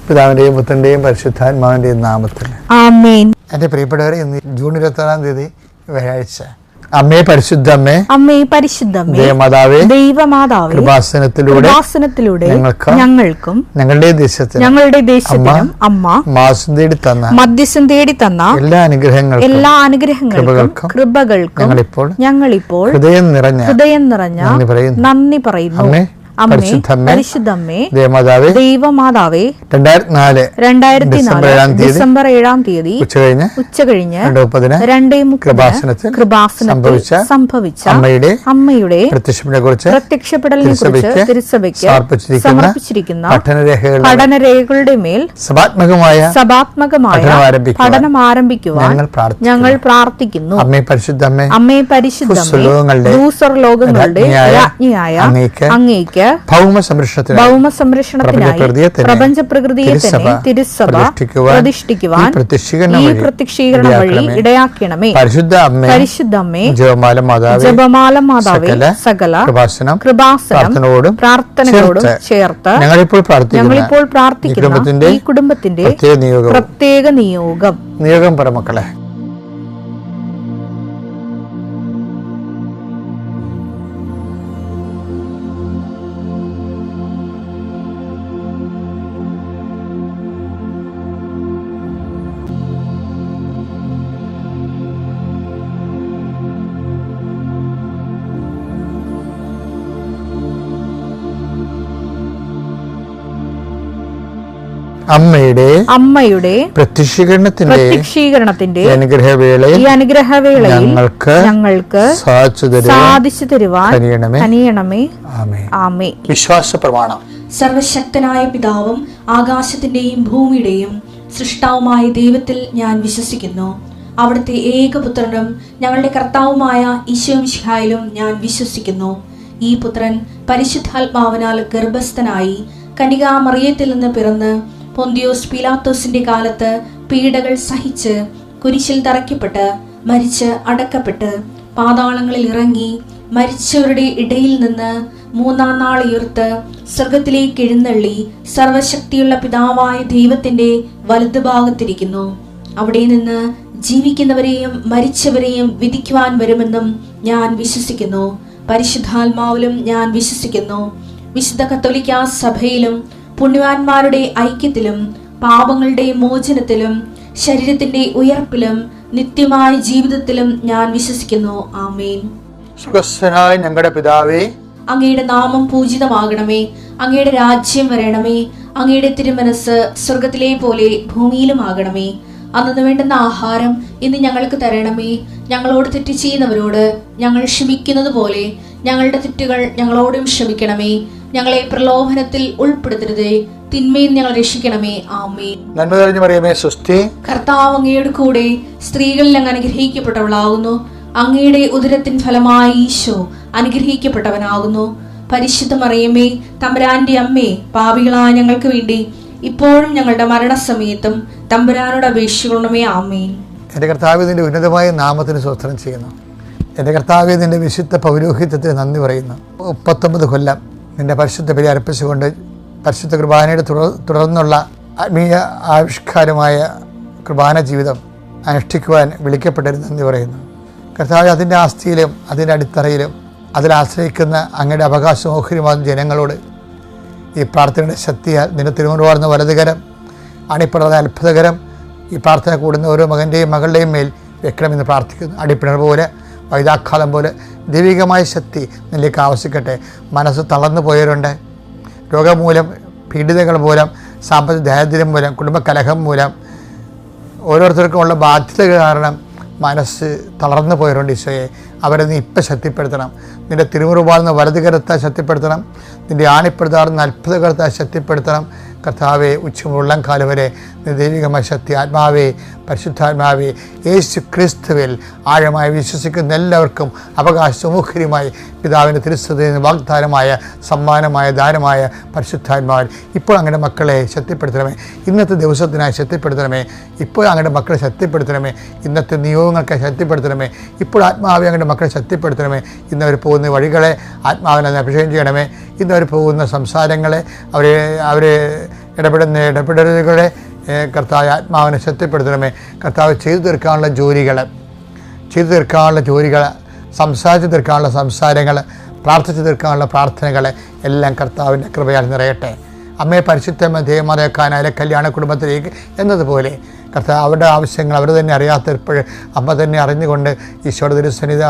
പിതാവിന്റെയും പുത്രന്റെയും പരിശുദ്ധാത്മാവിന്റെയും നാമത്തിൽ ആമേൻ. എൻ്റെ പ്രിയപ്പെട്ടവരെ, ഇന്ന് ജൂൺ 26-ാം തീയതി വ്യാഴാഴ്ച. അമ്മേ പരിശുദ്ധമ്മേ, അമ്മേ പരിശുദ്ധമ്മേ, ദൈവമാതാവേ, കൃപാസനത്തിലൂടെ ഞങ്ങൾക്കും ഞങ്ങളുടെ ദേശത്തിനും അമ്മ മധ്യസ്ഥം തേടി തന്ന എല്ലാ അനുഗ്രഹങ്ങൾക്കും കൃപകൾക്കും ഞങ്ങളിപ്പോൾ ഹൃദയം നിറഞ്ഞ നന്ദി പറയുന്നു. പരിശുദ്ധമ്മേ, ദൈവമാതാവേ, 2004 ഡിസംബർ 7-ാം തീയതി ഉച്ചകഴിഞ്ഞ് 2:30 കൃപാസനത്തിൽ സംഭവിച്ച അമ്മയുടെ പ്രത്യക്ഷപ്പെടലിനെ കുറിച്ച് തിരുസഭയ്ക്ക് സമർപ്പിച്ചിരിക്കുന്ന പഠനരേഖകളുടെ മേൽ സഭാത്മകമായ പഠനം ആരംഭിക്കുവാൻ ഞങ്ങൾ പ്രാർത്ഥിക്കുന്നു. അമ്മേ പരിശുദ്ധമ്മേ, ഭൂസ്വർലോകങ്ങളുടെ രാജ്ഞിയായ അങ്ങേക്ക് ഭൗമ സംരക്ഷണത്തിനായി പ്രപഞ്ച പ്രകൃതിയെ തന്നെ തിരുസഭ പ്രതിഷ്ഠിക്കുവാൻ ഈ പ്രത്യക്ഷീകരണം വഴി ഇടയാക്കണമേ. പരിശുദ്ധമ്മേ, ജപമാല മാതാവേ, സകല കൃപാസനം പ്രാർത്ഥനകളോടും ചേർത്ത് ഞങ്ങളിപ്പോൾ പ്രാർത്ഥിക്കുന്ന ഈ കുടുംബത്തിന്റെ പ്രത്യേക നിയോഗം പറമക്കളെ. അമ്മയുടെ പ്രത്യക്ഷീകരണത്തിന്റെ ഈ അനുഗ്രഹവേളയിൽ ഞങ്ങൾക്ക് സാധിച്ചു തരുവാൻ കനിയണമേ. ആമേൻ. വിശ്വാസ പ്രമാണം. സർവശക്തനായ പിതാവും ആകാശത്തിന്റെയും ഭൂമിയുടെയും സൃഷ്ടാവുമായ ദൈവത്തിൽ ഞാൻ വിശ്വസിക്കുന്നു. അവിടുത്തെ ഏകപുത്രനും ഞങ്ങളുടെ കർത്താവുമായ ഈശോമിശിഹായിലും ഞാൻ വിശ്വസിക്കുന്നു. ഈ പുത്രൻ പരിശുദ്ധാത്മാവിനാൽ ഗർഭസ്ഥനായി കന്യകാമറിയത്തിൽ നിന്ന് പിറന്ന് പൊന്തിയോസ് പീലാത്തോസിന്റെ കാലത്ത് പീഡകൾ സഹിച്ച് കുരിശിൽ തറയ്ക്കപ്പെട്ട് മരിച്ച് അടക്കപ്പെട്ട് പാതാളങ്ങളിൽ ഇറങ്ങി മരിച്ചവരുടെ ഇടയിൽ നിന്ന് 3-ാം നാൾ ഉയർത്ത് സ്വർഗത്തിലേക്ക് എഴുന്നള്ളി സർവശക്തിയുള്ള പിതാവായ ദൈവത്തിന്റെ വലതുഭാഗത്തിരിക്കുന്നു. അവിടെ നിന്ന് ജീവിക്കുന്നവരെയും മരിച്ചവരെയും വിധിക്കുവാൻ വരുമെന്നും ഞാൻ വിശ്വസിക്കുന്നു. പരിശുദ്ധാത്മാവിലും ഞാൻ വിശ്വസിക്കുന്നു. വിശുദ്ധ കത്തോലിക്കാ സഭയിലും പുണ്യവാന്മാരുടെ ഐക്യത്തിലും പാപങ്ങളുടെ മോചനത്തിലും ശരീരത്തിന്റെ ഉയർപ്പിലും നിത്യമായ ജീവിതത്തിലും ഞാൻ വിശ്വസിക്കുന്നു. ആമേൻ. സ്വർഗ്ഗസ്ഥനായ ഞങ്ങളുടെ പിതാവേ, അങ്ങയുടെ നാമം പൂജിതമാകണമേ. അങ്ങയുടെ രാജ്യം വരണമേ. അങ്ങയുടെ തിരുമനസ് സ്വർഗത്തിലെ പോലെ ഭൂമിയിലും ആകണമേ. അന്നു വേണ്ടുന്ന ആഹാരം ഇന്ന് ഞങ്ങൾക്ക് തരണമേ. ഞങ്ങളോട് തെറ്റ് ചെയ്യുന്നവരോട് ഞങ്ങൾ ക്ഷമിക്കുന്നത് പോലെ ഞങ്ങളുടെ തെറ്റുകൾ ഞങ്ങളോടും ക്ഷമിക്കണമേ. ഞങ്ങളെ പ്രലോഭനത്തിൽ ഉൾപ്പെടുത്തരുതേ, തിന്മയിൽ ഞങ്ങൾ രക്ഷിക്കണമേ. ആമേൻ. നന്മ നിറഞ്ഞ മറിയമേ, സ്വസ്തി. കർത്താവ് അങ്ങയുടെ കൂടെ സ്ത്രീകളിൽ അങ്ങ് അനുഗ്രഹിക്കപ്പെട്ടവളാകുന്നു. അങ്ങയുടെ ഉദരത്തിൻ ഫലമായി ഈശോ അനുഗ്രഹിക്കപ്പെട്ടവനാകുന്നു. പരിശുദ്ധ മറിയമേ, തമ്പുരാന്റെ അമ്മേ, പാപികളായ ഞങ്ങൾക്ക് വേണ്ടി ഇപ്പോഴും ഞങ്ങളുടെ മരണസമയത്തും തമ്പുരാനോട് അപേക്ഷിക്കണമേ. ആമേൻ. എൻ്റെ കർത്താവേ, നിന്റെ ഉന്നതമായ നാമത്തിന് സ്തോത്രം ചെയ്യുന്നു. എൻ്റെ കർത്താവേ, നിന്റെ വിശുദ്ധ പൗരോഹിത്യത്തിന് നന്ദി പറയുന്നു. 39 കൊല്ലം നിന്റെ പരിശുദ്ധ ബലി അർപ്പിച്ചുകൊണ്ട് പരിശുദ്ധ കുർബാനയുടെ തുടർന്നുള്ള ആത്മീയ ആവിഷ്കാരമായ കുർബാന ജീവിതം അനുഷ്ഠിക്കുവാൻ വിളിക്കപ്പെട്ടതിന് നന്ദി പറയുന്നു. കർത്താവേ, അതിൻ്റെ ആസ്തിയിലും അതിൻ്റെ അടിത്തറയിലും അതിലാശ്രയിക്കുന്ന അങ്ങയുടെ അവകാശമോഹരിമാകുന്ന ജനങ്ങളോട് ഈ പ്രാർത്ഥനയുടെ ശക്തിയാൽ നിന്റെ തിരുമുറുവാർന്ന വലതുകരം, അണിപ്പിണർന്ന അത്ഭുതകരം ഈ പ്രാർത്ഥന കൂടുന്ന ഓരോ മകൻ്റെയും മകളുടെയും മേൽ വെക്കണമെന്ന് പ്രാർത്ഥിക്കുന്നു. അടിപ്പിണർ പോലെ, വൈതാഘാതം പോലെ ദൈവികമായ ശക്തി നിന്നിലേക്ക് ആവശ്യിക്കട്ടെ. മനസ്സ് തളർന്നു പോയവരുണ്ട്. രോഗം മൂലം, പീഡിതകൾ മൂലം, സാമ്പത്തിക ദാരിദ്ര്യം മൂലം, കുടുംബകലഹം മൂലം, ഓരോരുത്തർക്കുമുള്ള ബാധ്യതകൾ കാരണം മനസ്സ് തളർന്നു പോയവരുണ്ട്. ഈശോയെ, അവരെ നീ ഇപ്പം ശക്തിപ്പെടുത്തണം. നിൻ്റെ തിരുമുറുപാടുന്ന വലതുകരത്തെ ശക്തിപ്പെടുത്തണം. നിൻ്റെ ആണിപ്പെടുത്താറുന്ന അത്ഭുതകരത്തെ ശക്തിപ്പെടുത്തണം. കർത്താവെ, ഉച്ചമുള്ളം കാലം വരെ ദൈവികമായ ശക്തി ആത്മാവേ, പരിശുദ്ധാത്മാവേ, യേശു ക്രിസ്തുവിൽ ആഴമായി വിശ്വസിക്കുന്ന എല്ലാവർക്കും അവകാശമുഖരിയുമായി പിതാവിൻ്റെ തിരുസഭയിൽ വാഗ്ദാനമായ സമ്മാനമായ ദാനമായ പരിശുദ്ധാത്മാവിൽ ഇപ്പോൾ അങ്ങയുടെ മക്കളെ ശക്തിപ്പെടുത്തണമേ. ഇന്നത്തെ ദിവസത്തിനായി ശക്തിപ്പെടുത്തണമേ. ഇപ്പോൾ അങ്ങയുടെ മക്കളെ ശക്തിപ്പെടുത്തണമേ. ഇന്നത്തെ നിയോഗങ്ങൾക്ക് ശക്തിപ്പെടുത്തണമേ. ഇപ്പോൾ ആത്മാവെ അങ്ങയുടെ മക്കളെ ശക്തിപ്പെടുത്തണമേ. ഇന്നവർ പോകുന്ന വഴികളെ ആത്മാവിനെ അഭിഷേകം ചെയ്യണമേ. ഇന്നവർ പോകുന്ന സംസാരങ്ങളെ അവരെ ഇടപെടലുകളെ കർത്താവ് ആത്മാവിനെ ശക്തിപ്പെടുത്തണമേ. കർത്താവ് ചെയ്തു തീർക്കാനുള്ള ജോലികൾ, സംസാരിച്ച് തീർക്കാനുള്ള സംസാരങ്ങൾ, പ്രാർത്ഥിച്ചു തീർക്കാനുള്ള പ്രാർത്ഥനകൾ എല്ലാം കർത്താവിൻ്റെ കൃപയാൽ നിറയട്ടെ. അമ്മയെ പരിശുദ്ധ ദേവമാതായ കാനായിലെ കല്യാണ കുടുംബത്തിലേക്ക് എന്നതുപോലെ കർത്താവ് അവരുടെ ആവശ്യങ്ങൾ അവർ തന്നെ അറിയാത്തപ്പോൾ അമ്മ തന്നെ അറിഞ്ഞുകൊണ്ട് ഈശോയുടെ തിരുസന്നിധി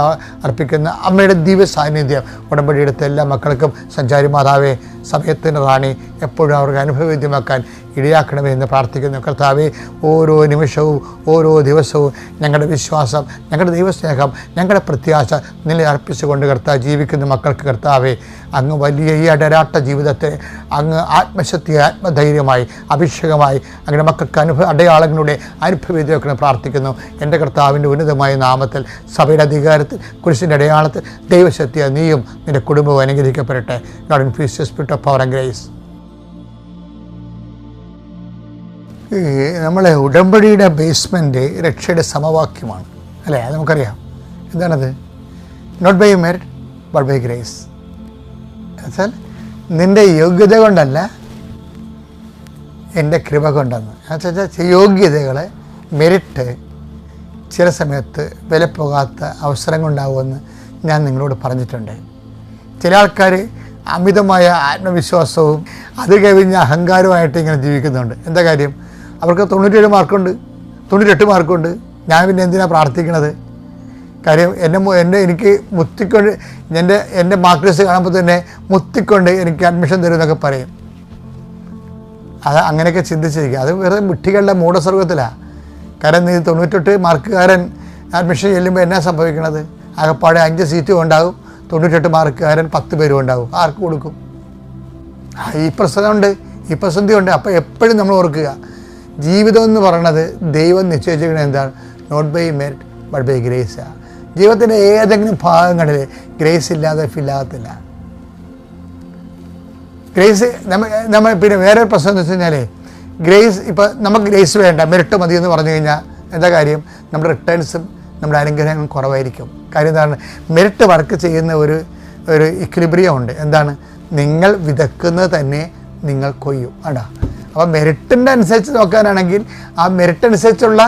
അർപ്പിക്കുന്ന അമ്മയുടെ ദിവ്യ സാന്നിധ്യം ഉടമ്പടിയെടുത്ത എല്ലാ മക്കൾക്കും സഞ്ചാരി മാതാവേ, സമയത്തിൻ്റെ റാണി എപ്പോഴും അവർക്ക് അനുഭവവേദ്യമാക്കാൻ ഇടയാക്കണമേ എന്ന് പ്രാർത്ഥിക്കുന്നു. കർത്താവേ, ഓരോ നിമിഷവും ഓരോ ദിവസവും ഞങ്ങളുടെ വിശ്വാസം, ഞങ്ങളുടെ ദൈവസ്നേഹം, ഞങ്ങളുടെ പ്രത്യാശ നില അർപ്പിച്ചുകൊണ്ട് കർത്താവ് ജീവിക്കുന്ന മക്കൾക്ക് കർത്താവേ, അങ്ങ് വലിയ ഈ അടരാട്ട ജീവിതത്തെ അങ്ങ് ആത്മശക്തി, ആത്മധൈര്യമായി, അഭിഷേകമായി അങ്ങനെ മക്കൾക്ക് അടയാളങ്ങളുടെ അനുഭവവേദ്യമാക്കണം പ്രാർത്ഥിക്കുന്നു. എൻ്റെ കർത്താവിൻ്റെ ഉന്നതമായ നാമത്തിൽ, സഭയുടെ അധികാരത്തിൽ, കുരിശിൻ്റെ അടയാളത്തിൽ, ദൈവശക്തിയാൽ നീയും നിൻ്റെ കുടുംബവും അനുഗ്രഹിക്കപ്പെടട്ടെ. God infuse the spirit of power and grace. നമ്മളെ ഉടമ്പടിയുടെ ബേസ്മെൻറ്റ് രക്ഷയുടെ സമവാക്യമാണ് അല്ലേ? അത് നമുക്കറിയാം. എന്താണത്? Not by merit but by grace. എന്നുവെച്ചാൽ നിൻ്റെ യോഗ്യത കൊണ്ടല്ല, എൻ്റെ കൃപ കൊണ്ടെന്ന്. എന്നുവെച്ചാൽ യോഗ്യതകളെ, മെറിറ്റ് ചില സമയത്ത് വിലപ്പോകാത്ത അവസരങ്ങളുണ്ടാവുമെന്ന് ഞാൻ നിങ്ങളോട് പറഞ്ഞിട്ടുണ്ട്. ചില ആൾക്കാർ അമിതമായ ആത്മവിശ്വാസവും അത് കവിഞ്ഞ അഹങ്കാരവുമായിട്ട് ഇങ്ങനെ ജീവിക്കുന്നുണ്ട്. എന്താ കാര്യം? അവർക്ക് 97 മാർക്കുണ്ട്, 98 മാർക്കുണ്ട്. ഞാൻ പിന്നെ എന്തിനാണ് പ്രാർത്ഥിക്കണത്? കാര്യം എനിക്ക് മുത്തിക്കൊണ്ട് എൻ്റെ മാർക്ക് ലിസ്റ്റ് കാണുമ്പോൾ തന്നെ മുത്തിക്കൊണ്ട് എനിക്ക് അഡ്മിഷൻ തരുമെന്നൊക്കെ പറയും. അത് അങ്ങനെയൊക്കെ ചിന്തിച്ചിരിക്കുക. അത് വെറുതെ വിട്ടികളുടെ മൂഢസ്വർഗത്തിലാണ്. കാരണം നീ 98 മാർക്കുകാരൻ അഡ്മിഷൻ ചെല്ലുമ്പോൾ എന്നാ സംഭവിക്കണത്? ആകപ്പാടെ 5 സീറ്റും ഉണ്ടാകും, 98 മാർക്കുകാരൻ 10 പേരും ഉണ്ടാകും. ആർക്ക് കൊടുക്കും? ഈ പ്രശ്നമുണ്ട്, ഈ പ്രതിസന്ധിയുണ്ട്. അപ്പോൾ എപ്പോഴും നമ്മൾ ഓർക്കുക, ജീവിതം എന്ന് പറയണത് ദൈവം നിശ്ചയിച്ചിരിക്കുന്നത് എന്താണ്? Not by merit but by grace. ജീവിതത്തിൻ്റെ ഏതെങ്കിലും ഭാഗങ്ങളിൽ ഗ്രേസ് ഇല്ലാതെ ഫില്ലാകത്തില്ല. ഗ്രേസ് നമ്മൾ പിന്നെ വേറൊരു പ്രശ്നം എന്ന് വെച്ച് കഴിഞ്ഞാൽ, ഗ്രേസ് ഇപ്പോൾ നമുക്ക് ഗ്രേസ് വേണ്ട, മെറിറ്റ് മതി എന്ന് പറഞ്ഞു കഴിഞ്ഞാൽ എന്താ കാര്യം? നമ്മുടെ റിട്ടേൺസും നമ്മുടെ അനുഗ്രഹങ്ങളും കുറവായിരിക്കും. കാര്യം എന്താണ്? മെറിറ്റ് വർക്ക് ചെയ്യുന്ന ഒരു ഇക്വിലിബ്രിയം ഉണ്ട്. എന്താണ്? നിങ്ങൾ വിതക്കുന്നത് തന്നെ നിങ്ങൾ കൊയ്യും. ആടാ. അപ്പോൾ മെറിറ്റിൻ്റെ അനുസരിച്ച് നോക്കാനാണെങ്കിൽ ആ മെറിറ്റ് അനുസരിച്ചുള്ള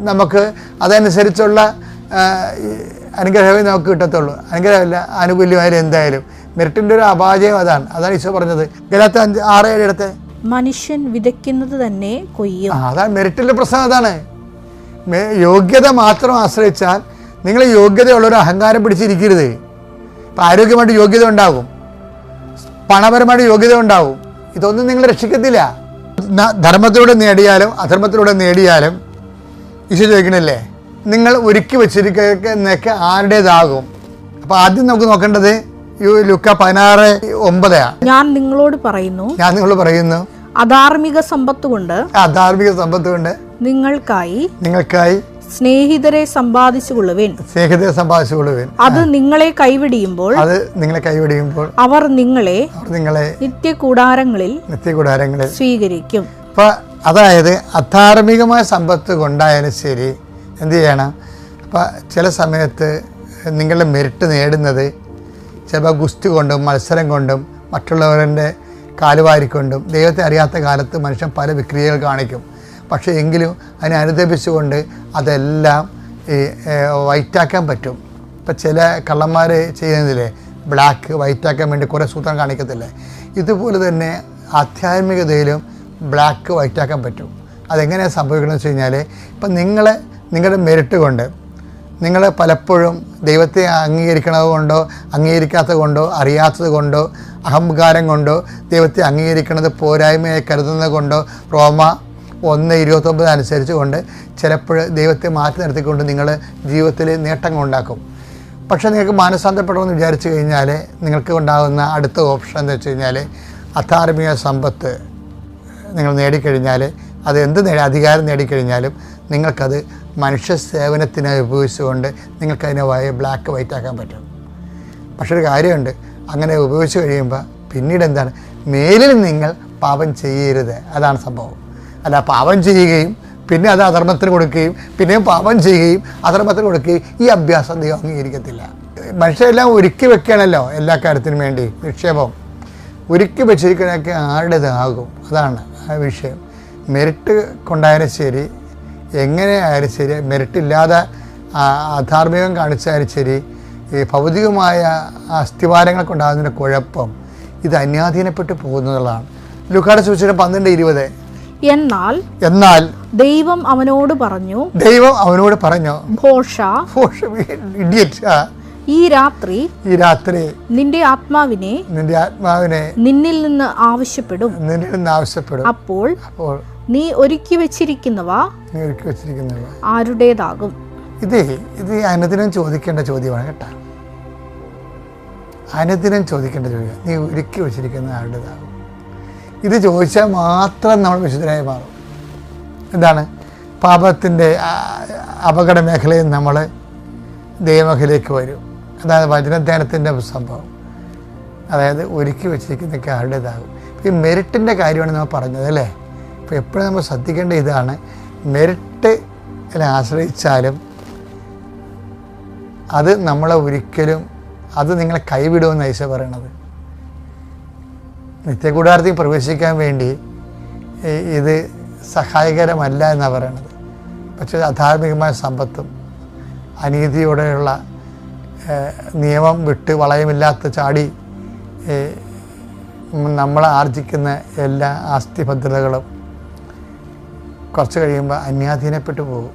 നമുക്ക് അതനുസരിച്ചുള്ള അനുഗ്രഹമേ നമുക്ക് കിട്ടത്തുള്ളൂ. അനുഗ്രഹമില്ല, ആനുകൂല്യമായാലും എന്തായാലും മെറിറ്റിൻ്റെ ഒരു അപാജയം അതാണ് ഈശോ പറഞ്ഞത്. ഗലാത്യ 5:6-7 എടുത്ത് മനുഷ്യൻ വിതയ്ക്കുന്നത് തന്നെ കൊയ്യും. അതാണ് മെറിറ്റിൻ്റെ പ്രശ്നം. അതാണ് യോഗ്യത മാത്രം ആശ്രയിച്ചാൽ നിങ്ങൾ യോഗ്യതയുള്ളൊരു അഹങ്കാരം പിടിച്ചിരിക്കരുത്. ഇപ്പം ആരോഗ്യമായിട്ട് യോഗ്യത ഉണ്ടാകും, പണപരമായിട്ട് യോഗ്യത ഉണ്ടാവും. ഇതൊന്നും നിങ്ങൾ രക്ഷിക്കത്തില്ല. ധർമ്മത്തിലൂടെ നേടിയാലും അധർമ്മത്തിലൂടെ നേടിയാലും ഈശോ ചോദിക്കണില്ലേ, നിങ്ങൾ ഒരുക്കി വെച്ചിരിക്കുന്നതൊക്കെ ആരുടേതാകും? അപ്പോൾ ആദ്യം നമുക്ക് നോക്കേണ്ടത് ലൂക്ക 16:9 ഞാൻ നിങ്ങളോട് പറയുന്നു അധാർമിക സമ്പത്ത് കൊണ്ട് നിങ്ങൾക്കായി സ്നേഹിതരെ സമ്പാദിച്ചുകൊള്ളുവിൻ. അത് നിങ്ങളെ കൈവിടിയുമ്പോൾ അവർ നിങ്ങളെ നിത്യകൂടാരങ്ങളിൽ സ്വീകരിക്കും. അപ്പൊ അതായത് അധാർമികമായ സമ്പത്ത് കൊണ്ടായാലും ശരി എന്ത് ചെയ്യണം? അപ്പം ചില സമയത്ത് നിങ്ങളുടെ മെറിറ്റ് നേടുന്നത് ചിലപ്പോൾ ഗുസ്തി കൊണ്ടും മത്സരം കൊണ്ടും മറ്റുള്ളവരുടെ കാലുവാരിക്കൊണ്ടും ദൈവത്തെ അറിയാത്ത കാലത്ത് മനുഷ്യൻ പല വിക്രിയകൾ കാണിക്കും. പക്ഷേ എങ്കിലും അതിനെ അനുദപിച്ചുകൊണ്ട് അതെല്ലാം വൈറ്റാക്കാൻ പറ്റും. ഇപ്പം ചില കള്ളന്മാർ ചെയ്യുന്നതില്ലേ, ബ്ലാക്ക് വൈറ്റാക്കാൻ വേണ്ടി കുറേ സൂത്രം കാണിക്കത്തില്ലേ, ഇതുപോലെ തന്നെ ആധ്യാത്മികതയിലും ബ്ലാക്ക് വൈറ്റാക്കാൻ പറ്റും. അതെങ്ങനെയാണ് സംഭവിക്കണമെന്ന് വെച്ച് കഴിഞ്ഞാൽ, ഇപ്പം നിങ്ങളുടെ മെറിറ്റ് കൊണ്ട് നിങ്ങൾ പലപ്പോഴും ദൈവത്തെ അംഗീകരിക്കണത് കൊണ്ടോ അംഗീകരിക്കാത്തത് കൊണ്ടോ അറിയാത്തത് കൊണ്ടോ അഹങ്കാരം കൊണ്ടോ ദൈവത്തെ അംഗീകരിക്കുന്നത് പോരായ്മയായി കരുതുന്നത് കൊണ്ടോ റോമ 1:29 അനുസരിച്ച് കൊണ്ട് ചിലപ്പോൾ ദൈവത്തെ മാറ്റി നിർത്തിക്കൊണ്ട് നിങ്ങൾ ജീവിതത്തിൽ നേട്ടങ്ങൾ ഉണ്ടാക്കും. പക്ഷേ നിങ്ങൾക്ക് മാനസാന്തരപ്പെടണമെന്ന് വിചാരിച്ചു കഴിഞ്ഞാൽ നിങ്ങൾക്ക് ഉണ്ടാകുന്ന അടുത്ത ഓപ്ഷൻ എന്ന് വെച്ച് കഴിഞ്ഞാൽ അധാർമിക സമ്പത്ത് നിങ്ങൾ നേടിക്കഴിഞ്ഞാൽ അത് അധികാരം നേടിക്കഴിഞ്ഞാലും നിങ്ങൾക്കത് മനുഷ്യ സേവനത്തിനായി ഉപയോഗിച്ചുകൊണ്ട് നിങ്ങൾക്കതിനെ ബ്ലാക്ക് വൈറ്റ് ആക്കാൻ പറ്റും. പക്ഷെ ഒരു കാര്യമുണ്ട്, അങ്ങനെ ഉപയോഗിച്ച് കഴിയുമ്പോൾ പിന്നീട് എന്താണ്, മേലിൽ നിങ്ങൾ പാപം ചെയ്യരുത്. അതാണ് സംഭവം. അല്ല പാപം ചെയ്യുകയും പിന്നെ അത് അധർമ്മത്തിന് കൊടുക്കുകയും പിന്നെയും പാപം ചെയ്യുകയും അധർമ്മത്തിന് കൊടുക്കുകയും ഈ അഭ്യാസം ദൈവം അംഗീകരിക്കത്തില്ല. മനുഷ്യരെല്ലാം ഒരുക്കി വെക്കുകയാണല്ലോ എല്ലാ കാര്യത്തിനും വേണ്ടി നിക്ഷേപം. ഒരുക്കി വെച്ചിരിക്കുന്നതൊക്കെ ആരുടേതാകും? അതാണ് ആ വിഷയം. മെറിറ്റ് കൊണ്ടായാലും ശരി, എങ്ങനെ ആയാലും ശരി, മെറിറ്റില്ലാതെ അധാർമികം കാണിച്ചാലും ശരി, ഈ ഭൗതികമായ അസ്ഥിവാരങ്ങൾ കൊണ്ടാകുന്നതിൻ്റെ കുഴപ്പം ഇത് അന്യാധീനപ്പെട്ട് പോകുന്നതാണ്. ലൂക്കായുടെ സുവിശേഷം 12:20. എന്നാൽ ദൈവം അവനോട് പറഞ്ഞു, ഭോഷ, ഇഡിയറ്റ്, ഈ രാത്രി നിന്റെ ആത്മാവിനെ നിന്നിൽ നിന്ന് ആവശ്യപ്പെടും. അപ്പോൾ നീ ഒരുക്കി വെച്ചിരിക്കുന്നവ ആരുടേതാകും? ഇത് അനുദിനം ചോദിക്കേണ്ട ചോദ്യമാണ് കേട്ടോ. അനുദിനം ചോദിക്കേണ്ട ചോദ്യം, നീ ഒരുക്കി വെച്ചിരിക്കുന്ന ആരുടേതാകും? ഇത് ചോദിച്ചാൽ മാത്രം നമ്മൾ വിശുദ്ധരായി മാറും. എന്താണ്? പാപത്തിൻ്റെ അപകട മേഖലയിൽ നമ്മൾ ദൈവമേഖലയിലേക്ക് വരും. അതായത് വചനധ്യാനത്തിൻ്റെ സംഭവം, അതായത് ഒരുക്കി വെച്ചിരിക്കുന്നതൊക്കെ ആരുടേതാകും. ഈ മെറിറ്റിൻ്റെ കാര്യമാണ് നമ്മൾ പറഞ്ഞത് അല്ലേ. അപ്പോൾ എപ്പോഴും നമ്മൾ ശ്രദ്ധിക്കേണ്ട ഇതാണ്, മെറിറ്റ് ആശ്രയിച്ചാലും അത് നമ്മളെ ഒരിക്കലും, അത് നിങ്ങളെ കൈവിടുമെന്ന് ഈശോ പറയണത്. നിത്യകൂടാരത്തിൽ പ്രവേശിക്കാൻ വേണ്ടി ഇത് സഹായകരമല്ല എന്നാണ് പറയണത്. പക്ഷേ അധാർമികമായ സമ്പത്തും അനീതിയോടെയുള്ള നിയമം വിട്ട് വളയമില്ലാത്ത ചാടി നമ്മൾ ആർജിക്കുന്ന എല്ലാ ആസ്തി ഭദ്രതകളും കുറച്ച് കഴിയുമ്പോൾ അന്യാധീനപ്പെട്ടു പോകും.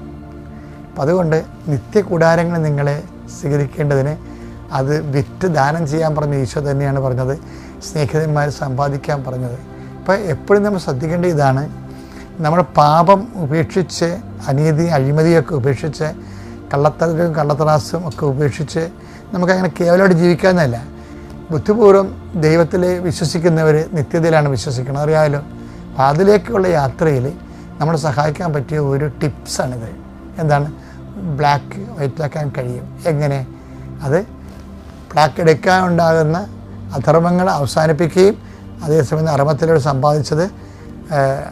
അപ്പം അതുകൊണ്ട് നിത്യകൂടാരങ്ങൾ നിങ്ങളെ സ്വീകരിക്കേണ്ടതിന് അത് വിറ്റ് ദാനം ചെയ്യാൻ പറഞ്ഞ ഈശോ തന്നെയാണ് പറഞ്ഞത്, സ്നേഹിതന്മാർ സമ്പാദിക്കാൻ പറഞ്ഞത്. അപ്പോൾ എപ്പോഴും നമ്മൾ ശ്രദ്ധിക്കേണ്ട ഇതാണ്, നമ്മൾ പാപം ഉപേക്ഷിച്ച്, അനീതി അഴിമതിയൊക്കെ ഉപേക്ഷിച്ച്, കള്ളത്തരവും കള്ളത്തറാസും ഒക്കെ ഉപേക്ഷിച്ച് നമുക്കങ്ങനെ കേവലമായിട്ട് ജീവിക്കാമെന്നല്ല. ബുദ്ധിപൂർവ്വം ദൈവത്തിൽ വിശ്വസിക്കുന്നവർ നിത്യതയിലാണ് വിശ്വസിക്കുന്നത്, അറിയാമല്ലോ. അപ്പോൾ അതിലേക്കുള്ള യാത്രയിൽ നമ്മളെ സഹായിക്കാൻ പറ്റിയ ഒരു ടിപ്സാണിത്. എന്താണ്? ബ്ലാക്ക് വൈറ്റാക്കാൻ കഴിയും. എങ്ങനെ? അത് ബ്ലാക്ക് എടുക്കാനുണ്ടാകുന്ന അധർമ്മങ്ങൾ അവസാനിപ്പിക്കുകയും അതേസമയം അറമത്തിലൂടെ സമ്പാദിച്ചത്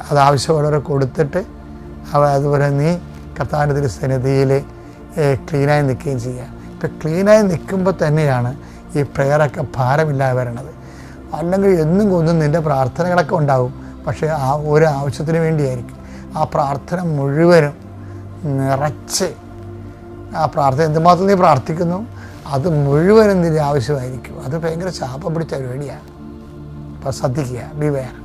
അത് ആവശ്യമുള്ളവരെ കൊടുത്തിട്ട് അതുപോലെ നീ കർത്താവിൻ്റെ സന്നിധിയിൽ ക്ലീനായി നിൽക്കുകയും ചെയ്യുക. ഇപ്പം ക്ലീനായി നിൽക്കുമ്പോൾ തന്നെയാണ് ഈ പ്രെയറൊക്കെ ഭാരമില്ലാതെ വരണത്. അല്ലെങ്കിൽ എന്നും കൊന്നും നിൻ്റെ പ്രാർത്ഥനകളൊക്കെ ഉണ്ടാകും, പക്ഷേ ആ ഒരു ആവശ്യത്തിന് വേണ്ടിയായിരിക്കും. ആ പ്രാർത്ഥന മുഴുവനും നിറച്ച്, ആ പ്രാർത്ഥന എന്തുമാത്രം നീ പ്രാർത്ഥിക്കുന്നു അത് മുഴുവനും നിന്റെ ആവശ്യമായിരിക്കും. അത് ഭയങ്കര ശാപം പിടിച്ച പരിപാടിയാണ്. അപ്പോൾ ശ്രദ്ധിക്കുക, ബി വെയർ.